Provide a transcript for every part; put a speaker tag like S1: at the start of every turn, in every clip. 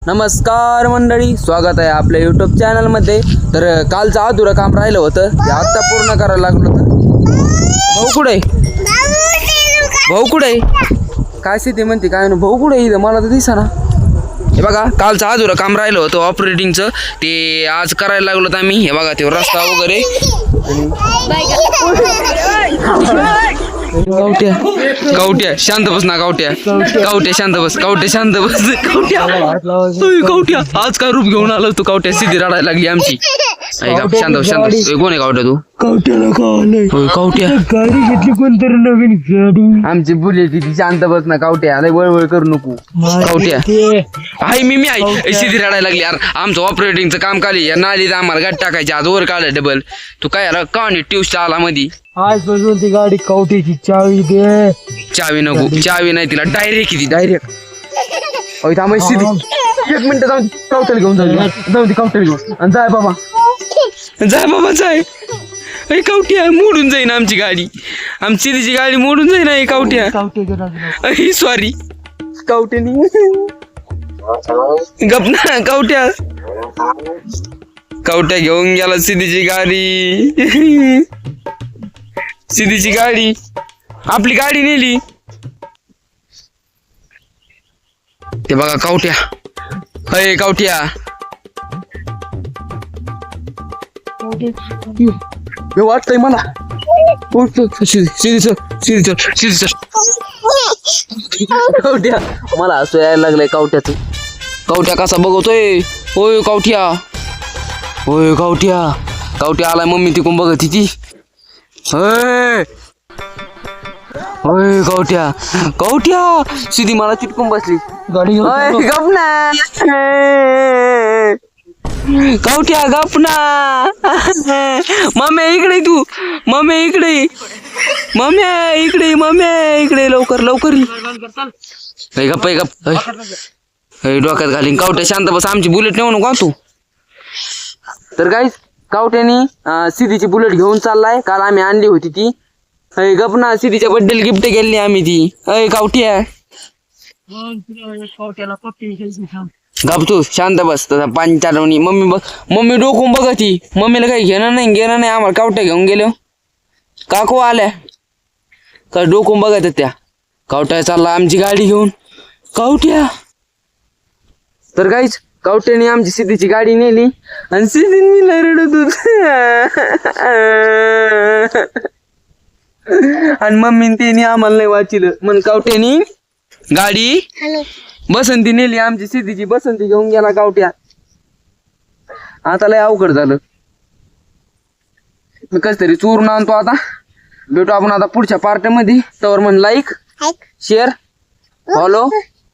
S1: नमस्कार मंडळी, स्वागत आहे आपल्या यूट्यूब चॅनलमध्ये. तर कालचं अधुरं काम राहिलं होतं ते आत्ता पूर्ण करायला लागलं होतं. भाऊ कुठे भाऊ कुठे काय स्थिती म्हणते काय ना भाऊ कुठे इथं मला तर दिसेना. हे बघा कालचं अधुरं काम राहिलं होतं ऑपरेटिंगचं ते आज करायला लागलो होतं आम्ही. हे बघा ते रस्ता वगैरे कवट्या कवट्या शांत बस ना कवट्या कवट्या शांत बस कवट्या शांत बस कवट्या आज काय रूप घेऊन आलो तू. कवट्या सिधी रडायला लागली आमची. शांत बस शांत बस. कोण आहे कवट्या तू?
S2: कवट्याला कळलंय
S1: कवट्या
S2: गाडी घेतली कोणतरी नवीन गाडी.
S1: आमची बुलेट ती शांत बस ना कवट्या लय वळवळ करू नको कवट्या. आई मी आई सिधी रडायला लागली यार. आमचं ऑपरेटिंगचं काम काली या नालीत आम्हाला गाडी टाकायची आज वर काढलं डबल. तू काय यार कहाणी ट्यूस्ट आला मधी
S2: आजपासून ती गाडी कवट्याची चावी दे.
S1: चावी नको चावी नाही तिला डायरेक्ट किती डायरेक्ट थांब सिधी 1 मिनिट जाऊन कवट्याला घेऊन जाऊ दे कवट्याला घेऊन आणि जाय बाबा जाय. अरे कवट्या मोडून जाईन आमची गाडी. आमची तिची गाडी मोडून जाईन आहे कवट्या. अरे सॉरी कवट्यानी गप ना कवट्या. कवट्या घेऊन गेला सिद्धीची गाडी. सिद्धीची गाडी आपली गाडी नेली. ते बघा कवट्या. अय कवट्या वाटतंय मला. कवट्या मला असं यायला लागलंय कवट्याचं. कवट्या कसा बघतोय. होय कवट्या होय कवट्या. कवट्या आलाय मम्मी तिकून बघत ती. होय कवट्या कवट्या सिधी मला चिटकून बसली
S2: गाडी
S1: गप ना कवट्या गप ना. मम्मी इकडे तू मम्मी इकडे मम्मी इकडे लवकर लवकर गप डोक्यात घालीन. कवट्या शांत बस. आमची बुलेट नेऊ नको तू. तर गाईस कवट्यानी सिद्धीची बुलेट घेऊन चाललाय. काल आम्ही आणली होती ती. गप ना सिद्धीच्या बड्डेला गिफ्ट केली आम्ही ती. कवट्या गप तू शांत बस. तसा 5-4 मम्मी डोकून बघ ती. मम्मीला काही घेणं नाही आम्हाला. कवट्या घेऊन गेलो काकू आल्या का डोकून बघत त्या. कवट्या चालला आमची गाडी घेऊन कवट्या. तर गाईच कवट्याने आमची सिद्धीची गाडी नेली आणि सिद्धीने मी रडत होत आणि मम्मीने त्यांनी आम्हाला नाही वाचिलं. मग कवट्यानी गाडी बसंती नेली आमची सिद्धीची. बसंती घेऊन गेला कवट्या. आता लय अवघड झालं. मी कस तरी चोरून आणतो आता. भेटू आपण आता पुढच्या पार्ट मध्ये. तर म्हण लाईक शेअर फॉलो.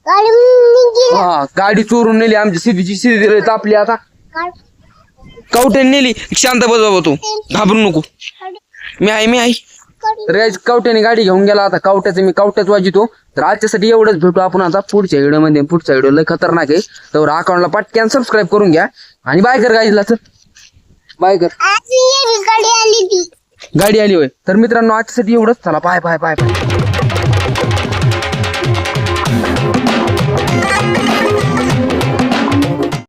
S1: हा गाडी चोरून नेली आमची सिद्धीची. सिद्धी तापली आता. कवट्याने नेली. शांत बस बाबा तू घाबरू नको. मी आहे तर कवट्याने गाडी घेऊन गेला. आता कवट्याचं मी कवट्याच वाजितो. तर आजच्यासाठी एवढंच. भेटू आपण आता पुढच्या व्हिडिओमध्ये. पुढचा व्हिडिओ लय खतरनाक आहे. तर अकाउंटला पटक्यान सबस्क्राईब करून घ्या आणि बाय कर गाईला. तर बाय कर. गाडी आली होय. तर मित्रांनो आजच्यासाठी एवढंच. चला बाय बाय बाय बाय.